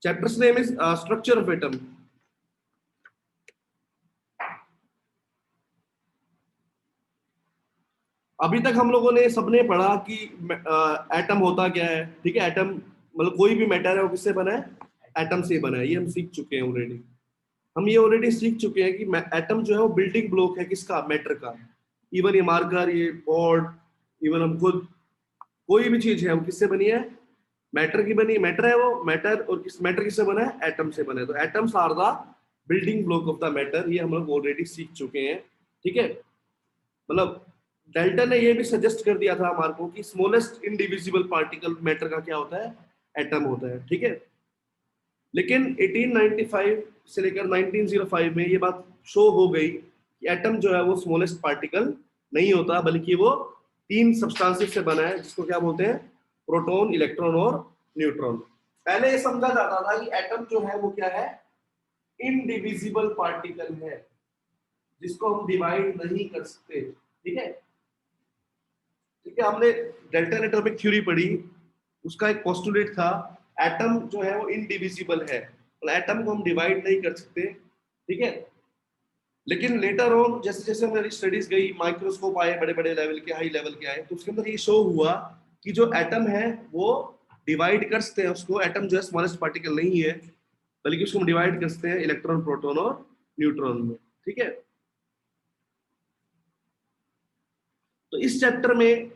Chapters name is structure of atom. अभी तक हम लोगों ने सबने पढ़ा कि एटम होता क्या है, ठीक है। एटम मतलब कोई भी मैटर है वो किससे बना है, एटम से बना है, ये हम सीख चुके हैं ऑलरेडी। हम ये ऑलरेडी सीख चुके हैं कि एटम जो है वो बिल्डिंग ब्लॉक है किसका, मैटर का। इवन ये मार्कर, ये बोर्ड, इवन हम खुद, कोई भी चीज है वो किससे बनी है, मैटर की बनी। मैटर है वो, मैटर, और किस मैटर किससे बना है, एटम से बना है। तो atoms are the building block of the matter, ये हम लोग ऑलरेडी सीख चुके हैं, ठीक है। मतलब डेल्टन ने ये भी सजेस्ट कर दिया था हमारे को कि स्मॉलेस्ट इनडिविजिबल पार्टिकल मैटर का क्या होता है, एटम होता है, ठीक है। लेकिन 1895 से लेकर 1905 में ये बात शो हो गई कि एटम जो है वो स्मॉलेस्ट पार्टिकल नहीं होता, बल्कि वो तीन सब्सटेंसेस से बना है, जिसको क्या बोलते हैं, प्रोटॉन, इलेक्ट्रॉन और न्यूट्रॉन। पहले ये समझा जाता था कि एटम जो है वो क्या है, इनडिविजिबल पार्टिकल है, जिसको हम डिवाइड नहीं कर सकते, ठीक है। ठीक है, हमने डेल्टन एटॉमिक थ्योरी पढ़ी, उसका एक पोस्टुलेट था एटम जो है वो इनडिविजिबल है, मतलब एटम को हम डिवाइड नहीं कर सकते, ठीक है। लेकिन लेटर ऑन जैसे जैसे हमारी स्टडीज गई, माइक्रोस्कोप आए, बड़े बड़े लेवल के, हाई लेवल के आए, तो उसके अंदर ये शो हुआ कि जो एटम है वो डिवाइड कर सकते हैं उसको। एटम जो है स्मॉलेस्ट पार्टिकल नहीं है, बल्कि उसको हम डिवाइड कर सकते हैं इलेक्ट्रॉन, प्रोटॉन और न्यूट्रॉन में, ठीक है। तो इस चैप्टर में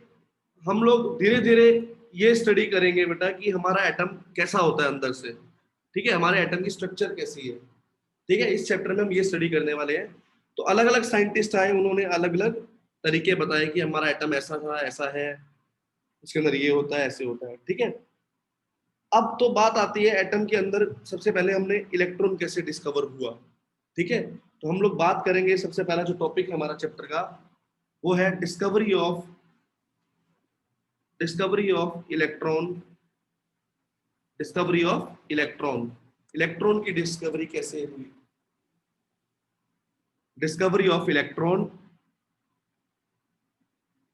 हम लोग धीरे धीरे ये स्टडी करेंगे बेटा कि हमारा एटम कैसा होता है अंदर से, ठीक है, हमारे एटम की स्ट्रक्चर कैसी है, ठीक है। इस चैप्टर में हम ये स्टडी करने वाले हैं। तो अलग अलग साइंटिस्ट आए, उन्होंने अलग अलग तरीके बताए कि हमारा एटम ऐसा था, ऐसा है, इसके अंदर ये होता है, ऐसे होता है, ठीक है। अब तो बात आती है एटम के अंदर, सबसे पहले हमने इलेक्ट्रॉन कैसे डिस्कवर हुआ, ठीक है। तो हम लोग बात करेंगे, सबसे पहला जो टॉपिक है हमारा चैप्टर का वो है discovery of electron. Discovery of electron, electron की डिस्कवरी कैसे हुई। डिस्कवरी ऑफ इलेक्ट्रॉन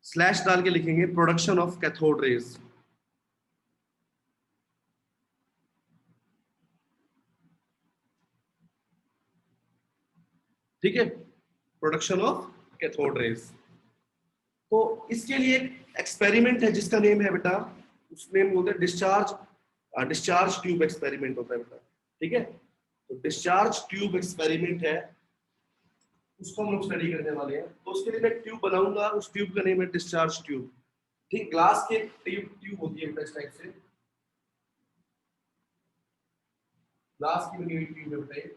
स्लैश डाल के लिखेंगे प्रोडक्शन ऑफ कैथोड रेज, ठीक है, प्रोडक्शन ऑफ कैथोड रेज। तो इसके लिए एक एक्सपेरिमेंट है जिसका नेम है बेटा, उस नेम बोलते हैं डिस्चार्ज ट्यूब एक्सपेरिमेंट होता है बेटा, ठीक है। तो डिस्चार्ज ट्यूब एक्सपेरिमेंट है, उसको हम लोग स्टडी करने वाले हैं। तो उसके लिए मैं ट्यूब बनाऊंगा, उस ट्यूब का नेम है डिस्चार्ज ट्यूब, ठीक। ग्लास के ट्यूब होती है इस टाइप से, ग्लास की बनी हुई ट्यूब है बेटा।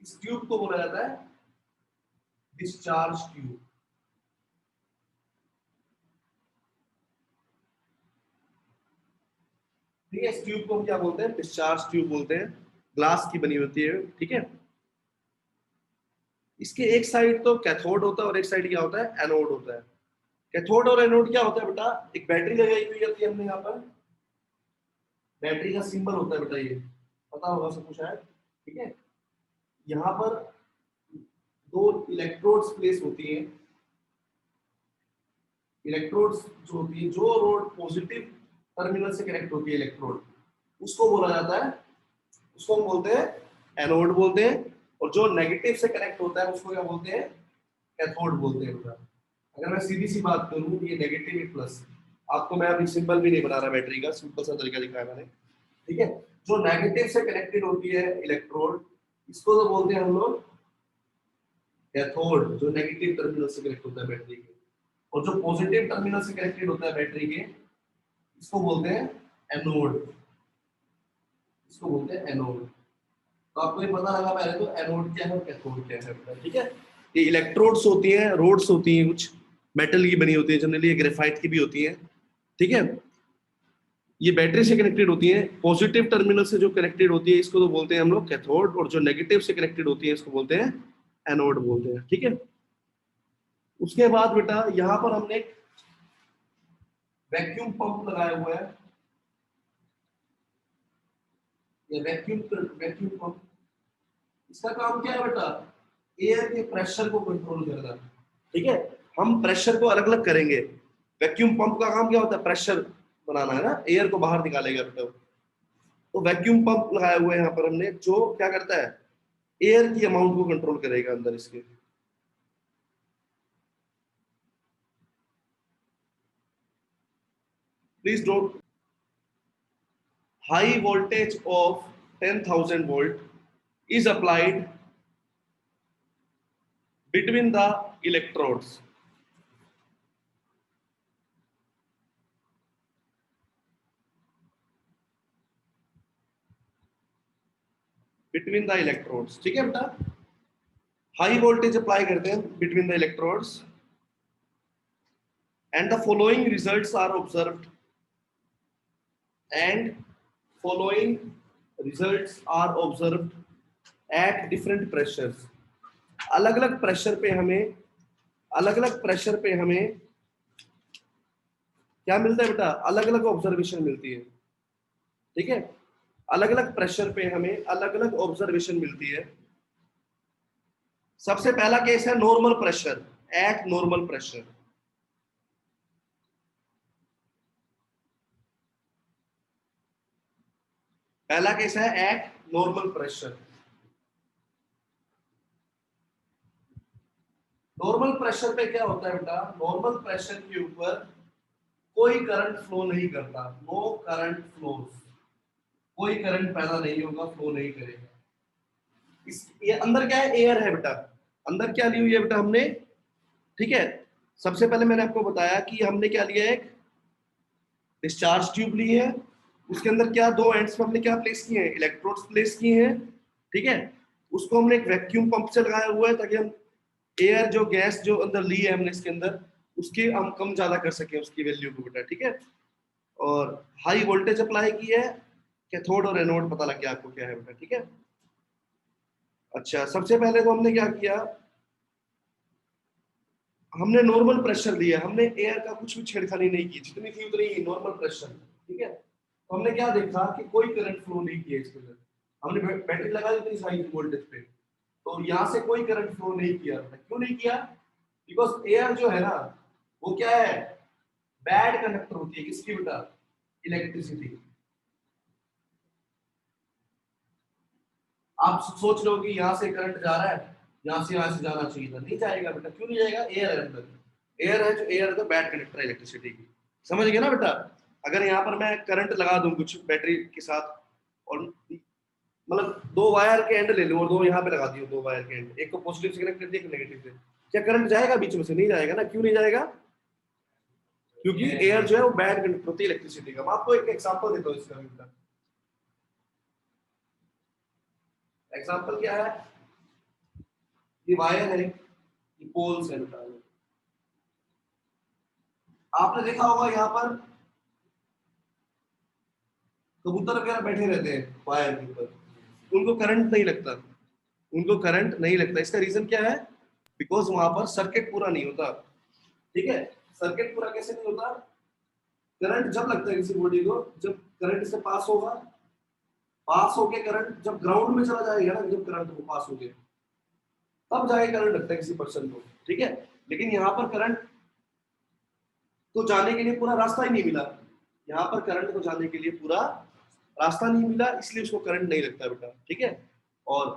इस ट्यूब को बोला जाता है डिस्चार्ज ट्यूब, ठीक है। इस ट्यूब को हम क्या बोलते हैं, डिस्चार्ज ट्यूब बोलते हैं, ग्लास की बनी होती है, ठीक है। इसके एक साइड तो कैथोड होता है और एक साइड क्या होता है, एनोड होता है। कैथोड और एनोड क्या होता है बेटा, एक बैटरी लगाई हुई होती है हमने यहाँ पर, बैटरी का सिंबल होता है बेटा, ये पता होगा सबको शायद, ठीक है। यहाँ पर दो इलेक्ट्रोड्स प्लेस होती हैं, इलेक्ट्रोड्स जो होती है, जो रोड पॉजिटिव टर्मिनल से कनेक्ट होती है इलेक्ट्रोड, उसको बोला जाता है, उसको हम बोलते हैं एनोड बोलते हैं। और जो नेगेटिव से कनेक्ट होता है उसको क्या बोलते हैं, कैथोड बोलते हैं बेटा। अगर मैं सीधी सी बात करूं, ये नेगेटिव है प्लस, आपको मैं अभी सिंबल भी नहीं बना रहा बैटरी का, सिंपल सा तरीका दिखाया मैंने, ठीक है। जो नेगेटिव से कनेक्टेड होती है इलेक्ट्रोड, इसको तो बोलते हैं हम लोग कैथोड, जो नेगेटिव टर्मिनल से कनेक्ट होता है बैटरी के। और जो पॉजिटिव टर्मिनल से कनेक्टेड होता है बैटरी के, इसको बोलते हैं एनोड, इसको बोलते हैं एनोड। तो आपको ये पता लगा पहले तो एनोड क्या है और कैथोड क्या है, ठीक है। ये इलेक्ट्रोड्स होती हैं, रोड्स होती हैं, कुछ मेटल की बनी होती है, जनरली ये ग्रेफाइट की भी होती है, ठीक है। ये बैटरी से कनेक्टेड होती है, पॉजिटिव टर्मिनल से जो कनेक्टेड होती है इसको तो बोलते हैं हम लोग कैथोड, और जो नेगेटिव से कनेक्टेड होती है इसको बोलते हैं एनोड बोलते हैं, ठीक है। उसके बाद बेटा यहाँ पर हमने वैक्यूम पंप लगाया हुआ है, ये वैक्यूम पंप, इसका काम क्या है बेटा, एयर के प्रेशर को कंट्रोल करना, ठीक है। हम प्रेशर को अलग अलग करेंगे, वैक्यूम पंप का काम क्या होता है, प्रेशर बनाना है ना, एयर को बाहर निकालेगा बेटा। तो वैक्यूम पंप लगाया हुआ है यहाँ पर हमने, जो क्या करता है, एयर की अमाउंट को कंट्रोल करेगा अंदर इसके। Please don't. High voltage of 10,000 volt is applied between the electrodes. Between the electrodes, ठीक है बेटा, हाई वोल्टेज अप्लाई करते हैं between the electrodes and the following results are observed and following results are observed at different pressures. अलग अलग pressure पे हमें, अलग अलग प्रेशर पे हमें क्या मिलता है बेटा, अलग अलग ऑब्जर्वेशन मिलती है, ठीक है, अलग अलग प्रेशर पे हमें अलग अलग ऑब्जर्वेशन मिलती है। सबसे पहला केस है normal pressure, eight normal pressure. पहला केस है eight normal pressure. Normal pressure पे क्या होता है बेटा, नॉर्मल प्रेशर के ऊपर कोई करंट फ्लो नहीं करता, नो करंट फ्लोज, कोई करंट पैदा नहीं होगा, फ्लो नहीं करेगा। इस ये अंदर क्या है, एयर है बेटा, अंदर क्या ली हुई है बेटा हमने, ठीक है। सबसे पहले मैंने आपको बताया कि हमने क्या लिया है, एक डिस्चार्ज ट्यूब ली है, उसके अंदर क्या दो एंड्स पे हमने क्या प्लेस किए हैं, इलेक्ट्रोड्स प्लेस किए हैं, ठीक है। उसको हमने एक वैक्यूम पंप से लगाया हुआ है ताकि हम एयर जो गैस जो अंदर ली है हमने इसके अंदर, उसके हम कम ज्यादा कर सके उसकी वैल्यू को बेटा, ठीक है। और हाई वोल्टेज अप्लाई की है, कैथोड और एनोड पता लग गया आपको क्या है बेटा, ठीक है। अच्छा, सबसे पहले तो हमने क्या किया, हमने नॉर्मल प्रेशर लिया, हमने एयर का कुछ भी छेड़खानी नहीं की, जितनी थी उतनी ही नॉर्मल प्रेशर, ठीक है। तो हमने क्या देखा कि कोई करंट फ्लो नहीं किया इसके अंदर, हमने बैटरी लगा दी थी हाई वोल्टेज पे, तो यहाँ से कोई करंट फ्लो नहीं किया। क्यों नहीं किया, बिकॉज एयर जो है ना वो क्या है, बैड कंडक्टर होती है, किसकी बेटा, इलेक्ट्रिसिटी। आप सोच रहे हो कि यहाँ से करंट जा रहा है, यहाँ से जाना चाहिए था, नहीं जाएगा बेटा। क्यों नहीं जाएगा, एयर है अंदर, एयर है, जो एयर है तो बैड कंडक्टर है इलेक्ट्रिसिटी की, समझ गए ना बेटा। अगर यहाँ पर मैं करंट लगा दूं कुछ बैटरी के साथ, और मतलब दो वायर के एंड ले लूं और दो यहाँ पे लगा दियो, दो वायर के एंड, एक को पॉजिटिव से कनेक्ट कर दिया, एक नेगेटिव से, क्या करंट जाएगा बीच में से, नहीं जाएगा ना। क्यों नहीं जाएगा, क्योंकि एयर जो है वो बैड कंडक्टर होती है इलेक्ट्रिसिटी का। मैं आपको एक एग्जांपल देता हूँ इसका। एग्जांपल क्या है, ये वायर है, ये पोल्स है बेटा। आपने देखा होगा यहाँ पर कबूतर वगैरह बैठे रहते हैं वायर के ऊपर, उनको करंट नहीं लगता, उनको करंट नहीं लगता। इसका रीजन क्या है, बिकॉज वहां पर सर्किट पूरा नहीं होता, ठीक है। सर्किट पूरा कैसे नहीं होता, करंट जब लगता है किसी बॉडी को, जब करंट से पास होगा, पास होके करंट जब ग्राउंड में चला जाएगा ना, जब करंट को पास हो गया तब जाके करंट लगता है किसी पर्सन को, ठीक है। लेकिन यहाँ पर करंट तो जाने के लिए पूरा रास्ता ही नहीं मिला, यहाँ पर करंट को जाने के लिए पूरा रास्ता नहीं मिला, इसलिए उसको करंट नहीं लगता बेटा, ठीक है। और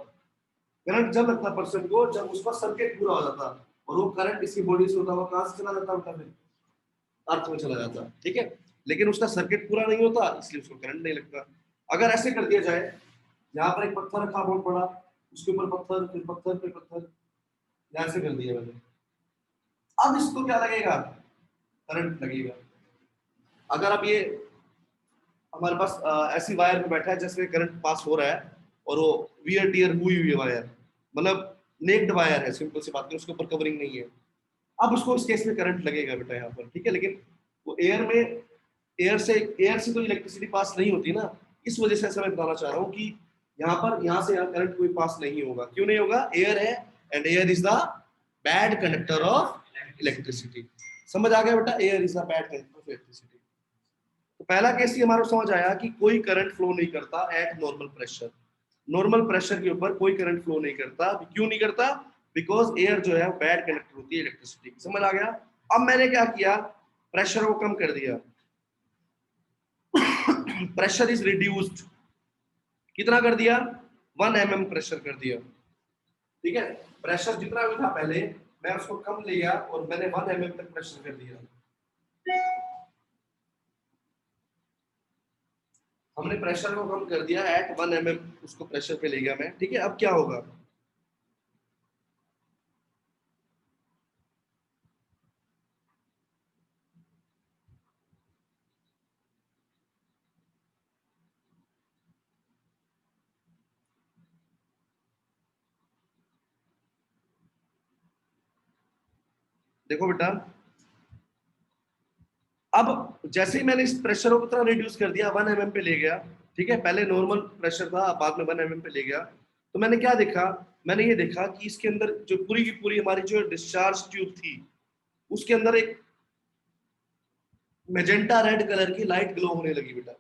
करंट जब लगता पर्सन को, जब उसका सर्किट पूरा हो जाता, और वो करंट इसकी बॉडी से होता हुआ कहां से चला जाता बेटा, फिर अर्थ में चला जाता, ठीक है। लेकिन उसका सर्किट पूरा नहीं होता, इसलिए उसको करंट नहीं लगता। अगर ऐसे कर दिया जाए, यहाँ पर एक पत्थर रखा बहुत बड़ा, उसके ऊपर पत्थर, फिर पत्थर पे पत्थर, ऐसे कर दिया मैंने, अब इसको क्या लगेगा, करंट लगेगा। अगर अब ये हमारे पास ऐसी वायर पे बैठा है जैसे करंट पास हो रहा है, और वो वियर टियर हुई हुई है वायर, मतलब नेक्ड वायर है, सिंपल सी बात है, उसके ऊपर कवरिंग नहीं है, अब उसको इस केस में करंट लगेगा बेटा यहाँ पर, ठीक है। लेकिन वो एयर से तो इलेक्ट्रिसिटी पास नहीं होती ना, इस वजह से ऐसा मैं बताना चाह रहा हूँ कि यहाँ से यहाँ करंट कोई पास नहीं होगा। क्यों नहीं होगा, एयर है, and air is the bad conductor of electricity. समझ आ गया बेटा, air is the bad conductor of electricity. तो पहला केस ही हमारा समझ आया कि कोई करंट फ्लो नहीं करता eight normal pressure, normal pressure के ऊपर कोई करंट फ्लो नहीं करता। क्यों नहीं करता, बिकॉज एयर जो है बैड कंडक्टर होती है इलेक्ट्रिसिटी की। समझ आ गया। अब मैंने क्या किया, प्रेशर को कम कर दिया, प्रेशर इज रिड्यूस्ड, कितना कर दिया, 1 mm प्रेशर कर दिया, ठीक है। प्रेशर जितना भी था पहले मैं उसको कम लिया और मैंने 1 mm तक प्रेशर कर दिया। हमने प्रेशर को कम कर दिया एट 1 mm, उसको प्रेशर पे ले गया मैं, ठीक है। अब क्या होगा, देखो बेटा, अब जैसे ही मैंने इस प्रेशर को कितना रिड्यूस कर दिया, 1 mm पे ले गया, ठीक है। पहले नॉर्मल प्रेशर था, बाद में 1 mm पे ले गया, तो मैंने क्या देखा, मैंने ये देखा कि इसके अंदर जो पूरी की पूरी हमारी जो डिस्चार्ज ट्यूब थी उसके अंदर एक मेजेंटा रेड कलर की लाइट ग्लो होने लगी बेटा।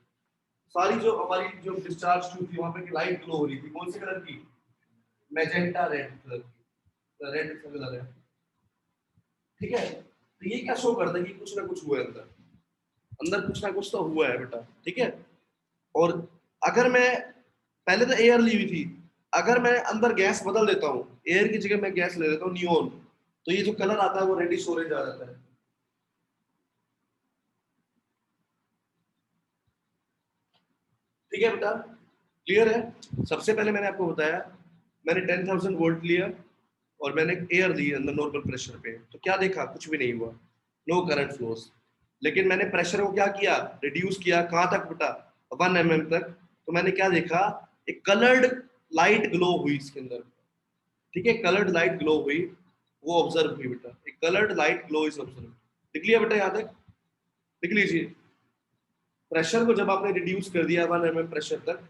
सारी जो हमारी जो डिस्चार्ज ट्यूब थी वहां पे लाइट ग्लो हो रही थी, कौन से कलर की, मैजेंटा रेड कलर की, रेड कलर है, ठीक है। तो ये क्या शो करता है कि कुछ ना कुछ हुआ है अंदर, अंदर कुछ ना कुछ तो हुआ है बेटा, ठीक है। और अगर मैं, पहले तो एयर ली हुई थी, अगर मैं अंदर गैस बदल देता हूँ, एयर की जगह मैं गैस ले लेता हूँ नियोन, तो ये जो कलर आता है वो रेडिश ऑरेंज आ जाता है, ठीक है बेटा, क्लियर है। सबसे पहले मैंने आपको बताया, मैंने 10,000 वोल्ट लिया और मैंने एयर ली अंदर नॉर्मल प्रेशर पे, तो क्या देखा, कुछ भी नहीं हुआ, नो करंट फ्लोस। लेकिन मैंने प्रेशर को क्या किया, रिड्यूस किया, कहाँ तक बेटा, 1 mm तक, तो मैंने क्या देखा, एक कलर्ड लाइट ग्लो हुई इसके अंदर, ठीक है। कलर्ड लाइट ग्लो हुई, वो ऑब्जर्व हुई बेटा, एक coloured light glow is observe. लिख लिया बेटा, याद है, लिख लीजिए। प्रेशर को जब आपने रिड्यूस कर दिया 1 mm प्रेशर तक,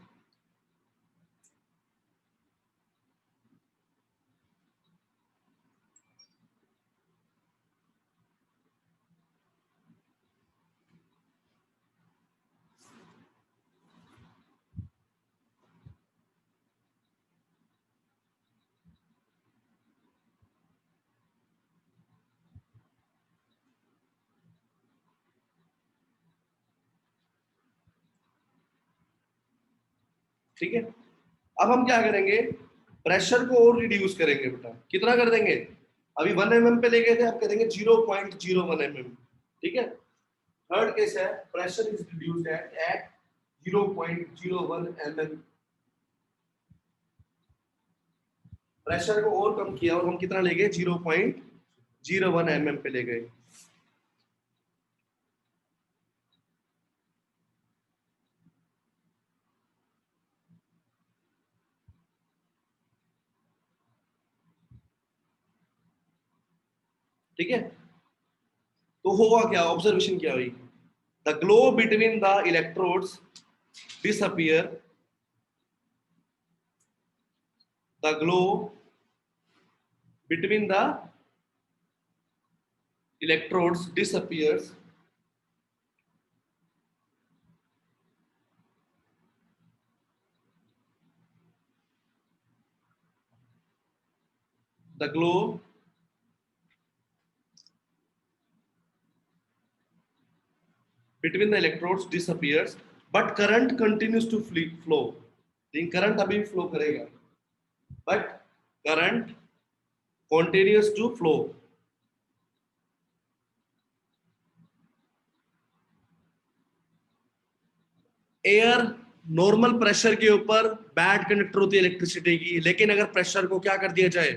ठीक है। अब हम क्या करेंगे, प्रेशर को और रिड्यूस करेंगे बेटा, कितना कर देंगे, अभी 1 mm पे ले गए थे, अब करेंगे 0.01 mm, ठीक है। थर्ड केस है, pressure is reduced at 0.01 mm, pressure को और कम किया और हम कितना ले गए, 0.01 mm पे ले गए, ठीक है। तो हुआ क्या, ऑब्जर्वेशन क्या हुई, the glow between the electrodes disappear, the glow between the electrodes disappears, the glow between the electrodes disappears, but current continues to flow, लेकिन करंट अभी भी फ्लो करेगा, but current continues to flow, air normal pressure के ऊपर bad conductor होती है electricity की, लेकिन अगर प्रेशर को क्या कर दिया जाए,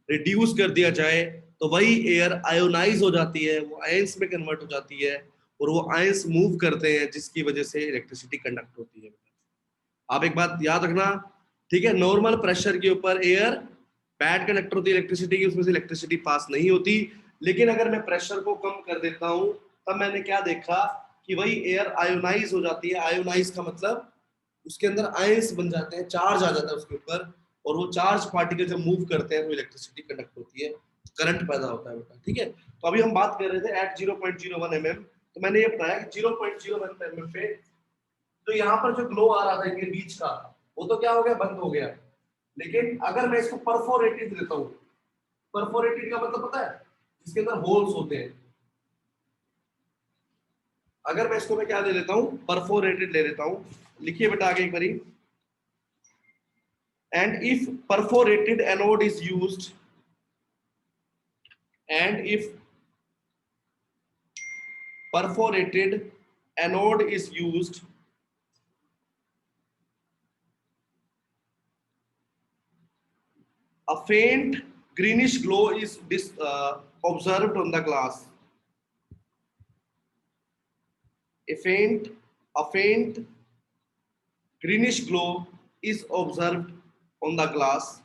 रिड्यूस कर दिया जाए, तो वही एयर आयोनाइज हो जाती है, वो आयंस में कन्वर्ट हो जाती है, और वो आयंस मूव करते हैं जिसकी वजह से इलेक्ट्रिसिटी कंडक्ट होती है। आप एक बात याद रखना, ठीक है, नॉर्मल प्रेशर के ऊपर एयर बैड कंडक्टर होती है इलेक्ट्रिसिटी की, उसमें से इलेक्ट्रिसिटी पास नहीं होती, लेकिन अगर मैं प्रेशर को कम कर देता हूं, तब मैंने क्या देखा कि वही एयर आयोनाइज हो जाती है। आयोनाइज का मतलब उसके अंदर आयंस बन जाते हैं, चार्ज आ जाता है उसके ऊपर, और वो चार्ज पार्टिकल जब मूव करते हैं तो इलेक्ट्रिसिटी कंडक्ट होती है, करंट पैदा होता है बेटा, ठीक है। तो अभी हम बात कर रहे थे एट 0.01 mm, तो मैंने ये बताया कि 0.01 mm पे तो यहाँ पर जो ग्लो आ रहा था इनके बीच का, वो तो क्या हो गया, बंद हो गया। लेकिन अगर मैं इसको परफोरेटेड देता हूँ, परफोरेटेड का मतलब पता है, जिसके अंदर होल्स होते हैं, अगर मैं इसको मैं क्या ले लेता हूँ, परफोरेटेड ले लेता हूँ, लिखिए बेटा आगे एक बारी, and if perforated anode is used, and if perforated anode is used, a faint greenish glow is observed on the glass. A faint greenish glow is observed on the glass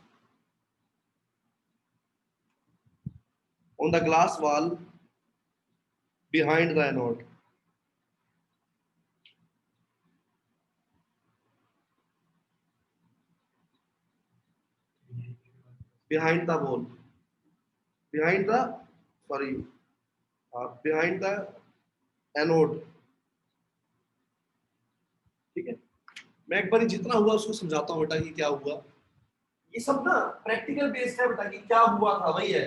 wall behind the anode. Behind the wall. Behind the behind the anode. ठीक है, मैं एक बार जितना हुआ उसको समझाता हूँ बेटा कि क्या हुआ। ये सब ना प्रैक्टिकल बेस्ड है बेटा कि क्या हुआ था वही है,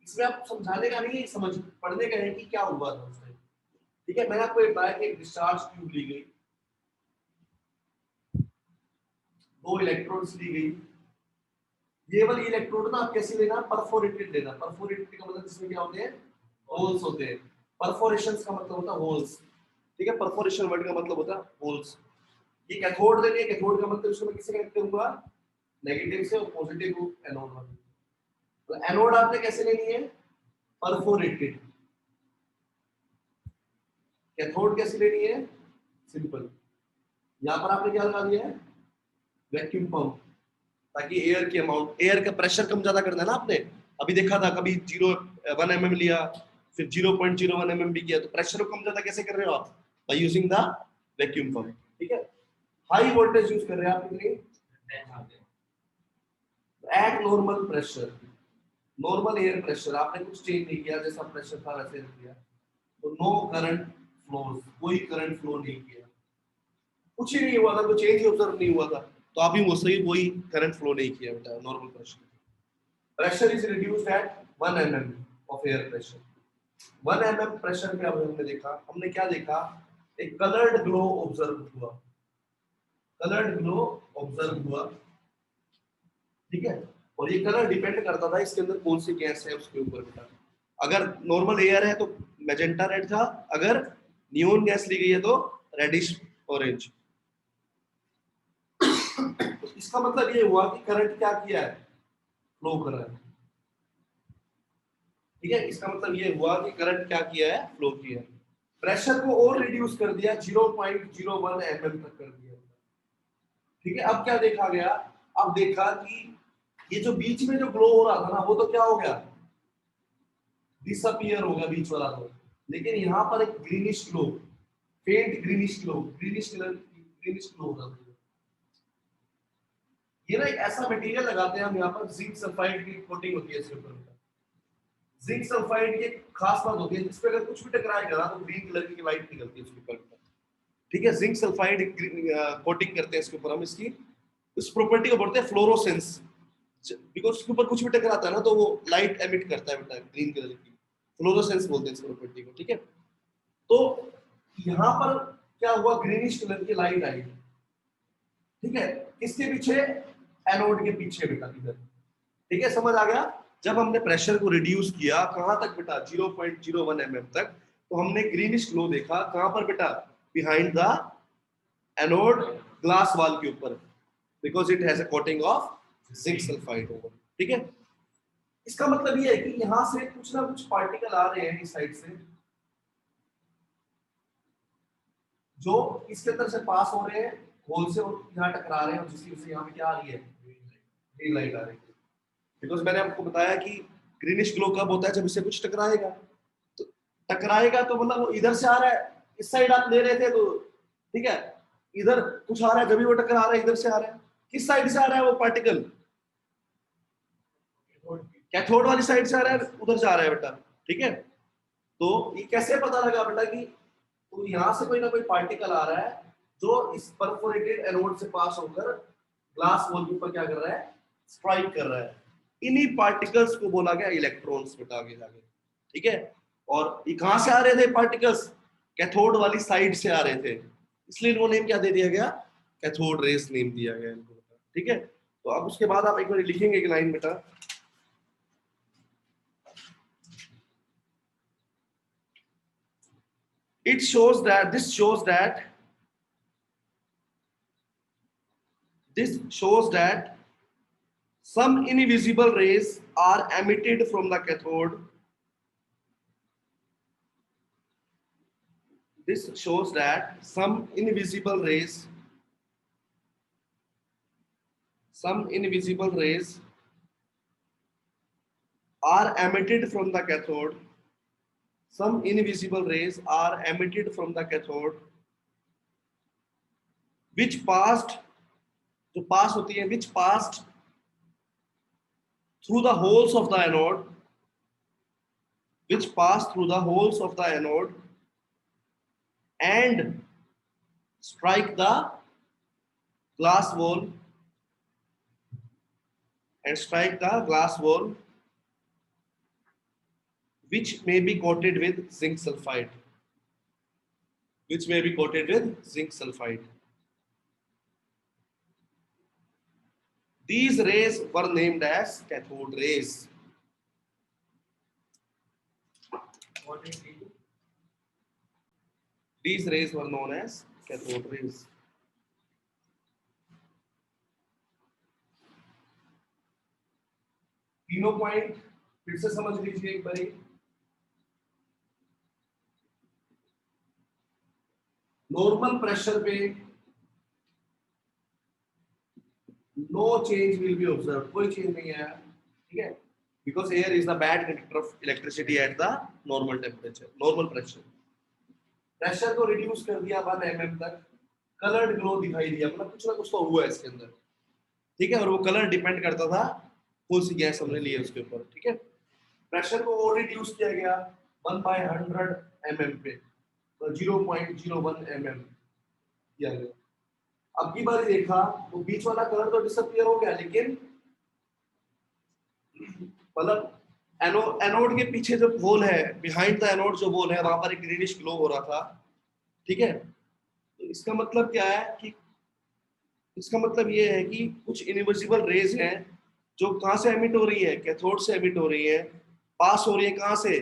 इसमें आप समझाने का नहीं है, समझ पढ़ने का है कि क्या हुआ था उसमें। ठीक है, मैंने आपको एक बताया कि एक डिस्चार्ज ट्यूब ली गई, 2 इलेक्ट्रोड्स ली गई। ये वाली इलेक्ट्रोड ना आप कैसे लेना, परफोरेटेड लेना। परफोरेटेड का मतलब इसमें क्या होते हैं, होल्स होते हैं। परफोरेशंस का मतलब होता है होल्स। ठीक है, परफोरेशन वर्ड का मतलब होता है होल्स। ये कैथोड देनी है, कैथोड का मतलब इसको मैं किससे कनेक्ट करूंगा, नेगेटिव से, और पॉजिटिव को एनोड वाली। तो एनोड आपने कैसे लेनी है, परफोरेटेड। कैथोड कैसे लेनी है, सिंपल। यहां पर आपने क्या लगा दिया है, वैक्यूम पंप, ताकि एयर की अमाउंट, एयर का प्रेशर कम ज्यादा करना है ना आपने। अभी देखा था कभी 0.1 mm लिया, फिर 0.01 mm भी किया, तो प्रेशर को कम ज्यादा कैसे कर रहे हो आप, by using the vacuum pump. ठीक है, हाई वोल्टेज यूज कर रहे हैं आप कितनी, eight normal pressure, normal air pressure, आपने कुछ चेंज नहीं किया, जैसा प्रेशर था वैसे रख दिया, तो नो करंट फ्लोज, कोई करंट फ्लो नहीं किया, कुछ ही नहीं हुआ था, कोई चेंज ही ऑब्जर्व नहीं हुआ था। तो आप ही मुझसे कोई करंट फ्लो नहीं किया बेटा, normal pressure. Pressure is reduced at 1 mm of air pressure. 1 mm pressure पे अब हमने देखा, हमने क्या देखा, एक कलर्ड ग्लो ऑब्जर्व हुआ, कलर्ड ग्लो ऑब्जर्व हुआ। ठीक है, और ये कलर डिपेंड करता था इसके अंदर कौन सी गैस है उसके ऊपर बेटा। अगर नॉर्मल एयर है तो मैजेंटा रेड था, अगर नियोन गैस ली गई है तो रेडिश ऑरेंज। इसका मतलब ये हुआ कि करंट क्या किया है, फ्लो कर रहा है। ठीक है, इसका मतलब ये हुआ कि करंट क्या किया है, फ्लो किया है। प्रेशर को और रिड्यूस कर दिया, 0.01 mm तक कर दिया। ठीक है, अब क्या देखा गया, अब देखा कि ये जो बीच में जो ग्लो हो रहा था ना, वो तो क्या हो गया, डिसअपीयर हो गया बीच वाला तो। लेकिन यहाँ पर एक ग्रीनिश ग्लो, फेंट greenish glow, greenish colour, greenish glow हो रहा था। ये ना एक ऐसा मटेरियल लगाते हैं हम यहाँ पर, जिंक सल्फाइड की कोटिंग होती है इसके ऊपर। जिंक सल्फाइड की खास बात होती है, जिस पे अगर कुछ भी टकराएगा ना तो ग्रीन कलर की लाइट निकलती है उसके ऊपर। ठीक है, जिंक सल्फाइड कोटिंग करते हैं इसके ऊपर हम, इसकी उस प्रॉपर्टी को बोलते हैं फ्लोरोसेंस। बिकॉज़ उसके ऊपर कुछ भी टकराता है ना तो वो लाइट एमिट करता है बेटा, ग्रीन कलर की, फ्लोरोसेंस बोलते हैं इस प्रॉपर्टी को। ठीक है, तो यहाँ पर क्या हुआ, ग्रीनिश कलर की लाइट आई। ठीक है, किसके पीछे, एनोड के पीछे बेटा, इधर। ठीक है, समझ आ गया। जब हमने प्रेशर को रिड्यूस किया कहां तक बेटा, 0.01 mm तक, तो हमने ग्रीनिश ग्लो देखा कहां पर बेटा, behind the anode glass wall के ऊपर, because it has a coating of zinc sulphide over. ठीक है, इसका मतलब ये है कि यहां से कुछ ना कुछ पार्टिकल आ रहे हैं इस साइड से, जो इसके अंदर से पास हो रहे हैं, होल से यहाँ टकरा रहे हैं, और जिसकी वजह से यहाँ पे क्या आ रही है, ग्रीन लाइट आ रही है। बिकॉज मैंने आपको बताया कि ग्रीनिश ग्लो कब होता है, जब इससे कुछ टकराएगा। तो टकराएगा तो मतलब वो इधर से आ रहा है, इस साइड आप ले रहे थे तो ठीक है, इधर कुछ आ रहा है, जब भी वो टकरा रहा है इधर से आ रहा है। किस साइड से आ रहा है वो पार्टिकल, कैथोड वाली साइड से आ रहा है, उधर से आ रहा है बेटा। ठीक है, तो ये कैसे पता लगा बेटा कि तो यहाँ से कोई ना कोई पार्टिकल आ रहा है जो इस परफोरेटेड एनोड से पास होकर ग्लास वॉल के ऊपर क्या कर रहा है, स्ट्राइक कर रहा है। इन्हीं पार्टिकल्स को बोला गया इलेक्ट्रॉन्स बेटा, आगे जाके। ठीक है, और ये कहां से आ रहे थे पार्टिकल्स, कैथोड वाली साइड से आ रहे थे, इसलिए इनको नेम क्या दे दिया गया, कैथोड रेस नेम दिया गया इनको। ठीक है, तो अब उसके बाद आप एक बार लिखेंगे एक लाइन बेटा, it shows that this shows that some invisible rays are emitted from the cathode. This shows that some invisible rays are emitted from the cathode. Some invisible rays are emitted from the cathode, which passed, जो पास होती है, which passed through the holes of the anode, and strike the glass wall, which may be coated with zinc sulfide. These rays were named as cathode rays. These rays were known as cathode rays. तीनों point फिर से समझ लीजिए एक बारी। Normal pressure पे no change will be observe, कोई change नहीं आया, ठीक है, because air is the bad conductor of electricity at the normal temperature, normal pressure. Pressure को रिड्यूस कर दिया 1 mm तक, कलर्ड ग्लो दिखाई दिया, मतलब कुछ ना कुछ तो हुआ है इसके अंदर, ठीक है, और वो कलर डिपेंड करता था कौन सी गैस हमने ली है उसके ऊपर, ठीक है। प्रेशर को और रिड्यूस किया गया 1/100 mm पे, तो 0.01 mm किया गया। अब की बार देखा वो बीच वाला कलर तो डिसअपीयर हो गया, लेकिन मतलब एनोड के पीछे जो होल है, बिहाइंड द एनोड जो होल है, वहां पर एक ग्रीनिश ग्लो हो रहा था, ठीक है। तो इसका मतलब क्या है कि इसका मतलब ये है कि कुछ इनविजिबल रेज हैं जो कहां से एमिट हो रही है, कैथोड से एमिट हो रही है, पास हो रही है कहां से,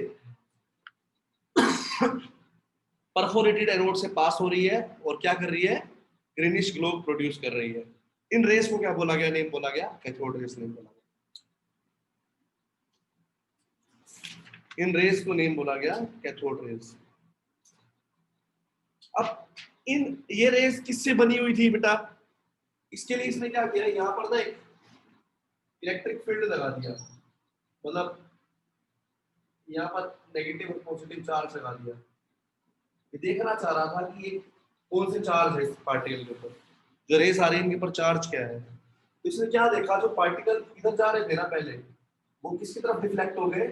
परफोरेटेड एनोड से पास हो रही है, और क्या कर रही है, ग्रीनिश ग्लो प्रोड्यूस कर रही है। इन रेस को क्या बोला गया, नेम बोला गया कैथोड रेस, नेम बोला गया, इन रेस को नेम बोला गया कैथोड रेस। अब ये रेस किससे बनी हुई थी बेटा, इसके लिए इसने क्या किया, यहाँ पर ना एक इलेक्ट्रिक फील्ड लगा दिया, मतलब यहाँ पर नेगेटिव और पॉजिटिव चार्ज लगा दिया। ये देखना चाह रहा था कि ये कौन से चार्ज है इस पार्टिकल के ऊपर, जो रेस आ रही है इनके ऊपर चार्ज क्या है। तो इसने क्या देखा, जो पार्टिकल इधर जा रहे थे ना पहले, वो किसकी तरफ डिफ्लेक्ट हो गए,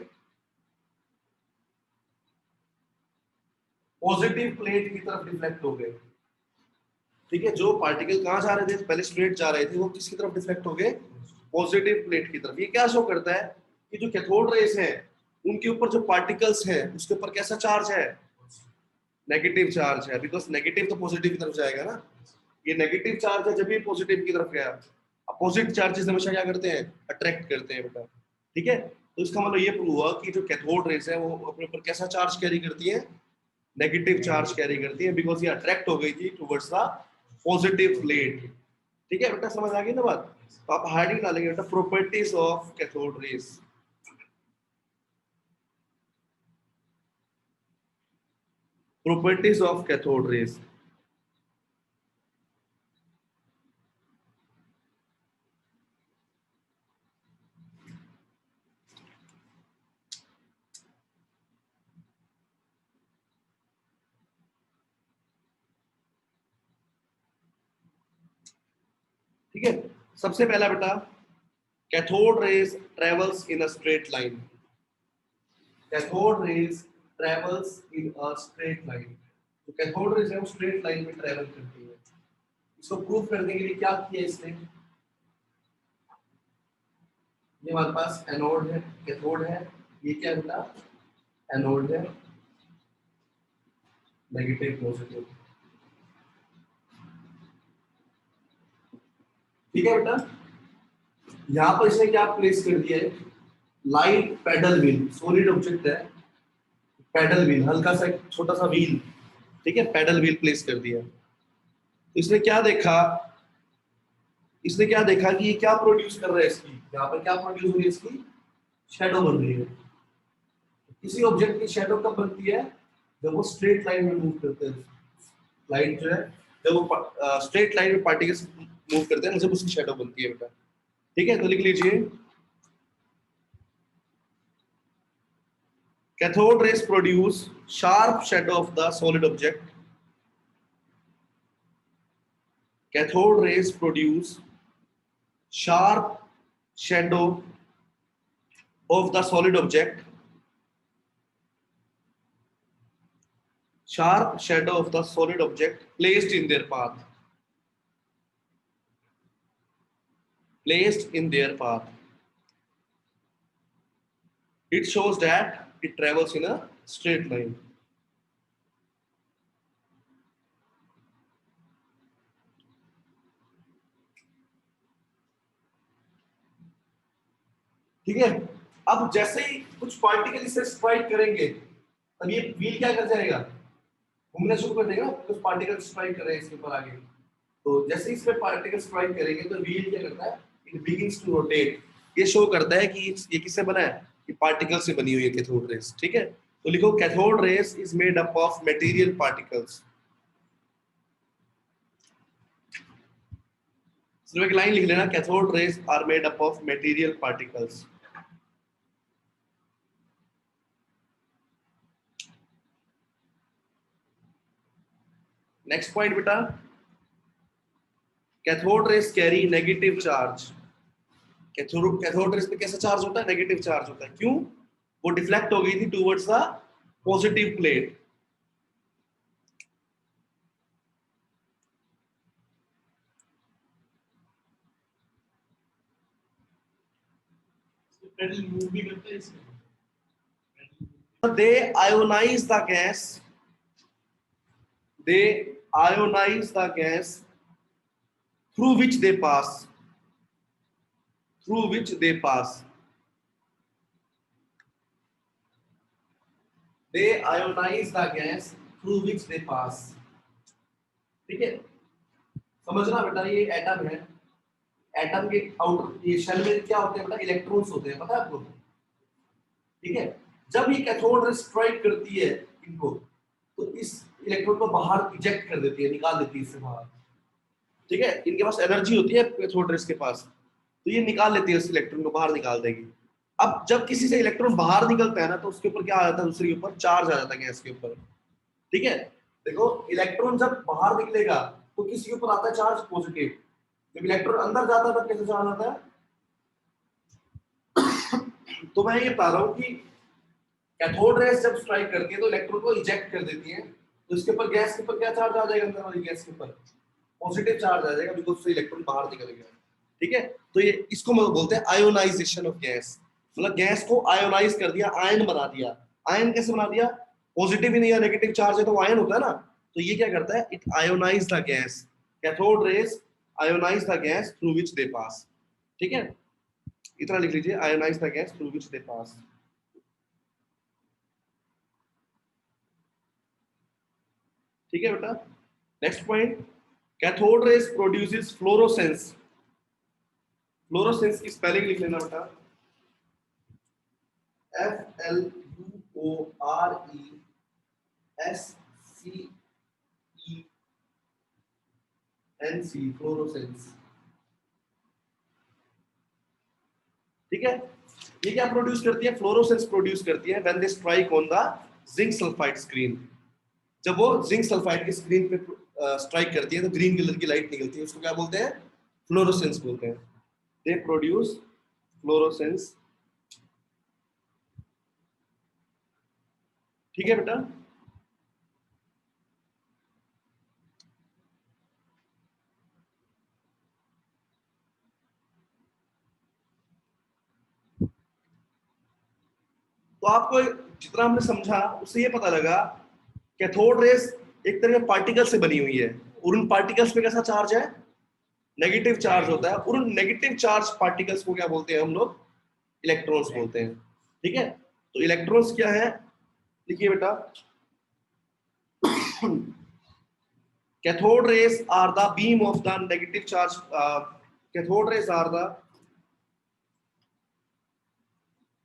पॉजिटिव प्लेट की तरफ डिफ्लेक्ट हो गए, ठीक है। जो पार्टिकल कहाँ जा रहे थे, पहले स्ट्रेट जा रहे थे, वो किसकी तरफ डिफ्लेक्ट हो गए, पॉजिटिव प्लेट की तरफ। ये क्या शो करता है कि जो कैथोड रेस है उनके ऊपर जो पार्टिकल्स है उसके ऊपर कैसा चार्ज है, नेगेटिव चार्ज है, बिकॉज नेगेटिव तो पॉजिटिव की तरफ जाएगा ना, ये नेगेटिव चार्ज है, जब भी पॉजिटिव की तरफ गया। अपोजिट चार्जेस हमेशा क्या करते हैं, अट्रैक्ट करते हैं बेटा, ठीक है। तो इसका मतलब ये प्रूव हुआ कि जो कैथोड रेस है वो अपने ऊपर कैसा चार्ज कैरी करती है, नेगेटिव चार्ज कैरी करती है, बिकॉज ये अट्रैक्ट हो गई थी टुवर्ड्स द पॉजिटिव प्लेट, ठीक है बेटा, समझ आ गई ना बात। तो आप हेडिंग डालेंगे बेटा, properties of cathode rays. Properties of cathode rays. ठीक है, सबसे पहला बेटा, cathode race travels in a straight line. Cathode rays travels in a straight line. तो कैथोड रेस है वो स्ट्रेट लाइन में ट्रेवल करती है। इसको प्रूव करने के लिए क्या किया इसने, ये हमारे पास एनोड है, कैथोड है, ये क्या बेटा, एनोड है, नेगेटिव पॉजिटिव, ठीक है बेटा। यहाँ पर इसने क्या प्लेस कर दिया है, light paddle wheel, solid object है, पैडल व्हील, हल्का सा एक छोटा सा व्हील, ठीक है, पैडल व्हील प्लेस कर दिया। तो इसने क्या देखा, इसने क्या देखा कि ये क्या प्रोड्यूस कर रहा है, इसकी यहाँ पर क्या प्रोड्यूस हो रही है, इसकी शैडो बन रही है। किसी ऑब्जेक्ट की शैडो कब बनती है, जब वो स्ट्रेट लाइन में मूव करते हैं, लाइट जो है जब वो स्ट्रेट लाइन में पार्टिकल्स मूव करते हैं जब उसकी शैडो बनती है बेटा, ठीक है। तो लिख लीजिए, cathode rays produce sharp shadow of the solid object. Cathode rays produce sharp shadow of the solid object. Sharp shadow of the solid object placed in their path. Placed in their path. It shows that it travels in a straight line. ठीक है। अब जैसे ही कुछ particle इसे strike करेंगे, तब ये wheel क्या कर जाएगा, घूमना शुरू कर देगा। कुछ पार्टिकल स्ट्राइक कर रहे हैं इसके ऊपर आगे, तो जैसे ही इसमें पार्टिकल स्ट्राइक करेंगे तो व्हील क्या करता है, इट बिगिंस टू रोटेट। ये शो करता है कि ये किससे बना है, ये पार्टिकल से बनी हुई है कैथोड रेस, ठीक है। तो लिखो, cathode rays is made up of material particles. सिर्फ एक लाइन लिख लेना, cathode rays are made up of material particles. Next point बेटा, cathode rays carry negative charge. Cathode rays पे कैसा चार्ज होता है, नेगेटिव चार्ज होता है। क्यों, वो डिफ्लेक्ट हो गई थी towards the positive plate. they ionize the gas, they ionize the gas through which they pass, through which they pass, they ionize the gas through which they pass। ठीक है, समझना बेटा, ये एटम है, एटम के आउटर ये shell में क्या होते हैं बेटा, इलेक्ट्रॉन्स होते हैं, पता है आपको, ठीक है। जब ये कैथोड रे स्ट्राइक करती है इनको, तो इस इलेक्ट्रॉन को बाहर इजेक्ट कर देती है, निकाल देती है इससे बाहर, ठीक है। इनके पास एनर्जी होती है कैथोड रेस के पास, तो ये निकाल लेती है उस इलेक्ट्रॉन को, बाहर निकाल देगी। अब जब किसी से इलेक्ट्रॉन बाहर निकलता है ना, तो उसके ऊपर क्या आ जाता है, दूसरे ऊपर चार्ज आ जाता है गैस के ऊपर, ठीक है। देखो, इलेक्ट्रॉन जब बाहर निकलेगा तो किसी के ऊपर आता है चार्ज पॉजिटिव, जब इलेक्ट्रॉन अंदर जाता है तब कैसे चार्ज आता है। तो मैं ये बता रहा हूँ कि कैथोड रेस जब स्ट्राइक करती है तो इलेक्ट्रॉन को इजेक्ट कर देती है, तो इसके ऊपर गैस के ऊपर क्या चार्ज आ जाएगा, अंदर वाली गैस के ऊपर पॉजिटिव चार्ज आ जाएगा, बिकॉज़ उससे इलेक्ट्रॉन बाहर निकल गया, ठीक है। तो ये इसको बोलते हैं आयोनाइजेशन ऑफ गैस, मतलब गैस को आयोनाइज कर दिया, आयन बना दिया। आयन कैसे बना दिया, पॉजिटिव ही नहीं है, नेगेटिव चार्ज है तो आयन होता है ना, तो ये क्या करता है, it ionise the gas, cathode rays ionise the gas through which they pass, ठीक है। इतना लिख लीजिए, ionise the gas through which they pass, ठीक है बेटा। Next point, cathode rays produces fluorescence. Fluorescence की स्पेलिंग लिख लेना बेटा, FLUORESCENC, फ्लोरोसेंस, ठीक है। ये क्या प्रोड्यूस करती है, फ्लोरोसेंस प्रोड्यूस करती है when they strike on the zinc sulphide screen. जब वो जिंक सल्फाइड की स्क्रीन पे स्ट्राइक करती है तो ग्रीन कलर की लाइट निकलती है, उसको क्या बोलते हैं, फ्लोरोसेंस बोलते हैं। दे प्रोड्यूस फ्लोरोसेंस, ठीक है बेटा। तो आपको जितना हमने समझा उससे ये पता लगा कैथोड रेस एक तरह के पार्टिकल से बनी हुई है, और उन पार्टिकल्स पे कैसा चार्ज है, नेगेटिव चार्ज होता है, और उन नेगेटिव चार्ज पार्टिकल्स को क्या बोलते हैं हम लोग? इलेक्ट्रॉन्स बोलते हैं। ठीक है, तो इलेक्ट्रॉन्स क्या है, लिखिए बेटा। cathode rays are the beam of the negative charge, cathode rays are the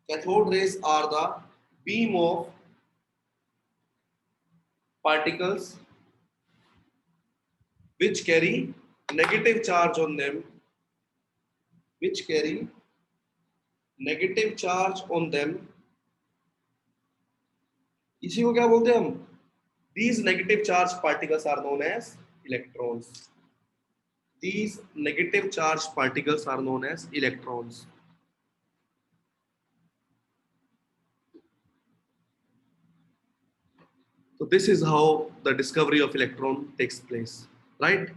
cathode rays are the beam of particles which carry negative charge on them, which carry negative charge on them, इसी को क्या बोलते हैं हम? These negative charge particles are known as electrons. These negative charge particles are known as electrons. So this is how the discovery of electron takes place, right?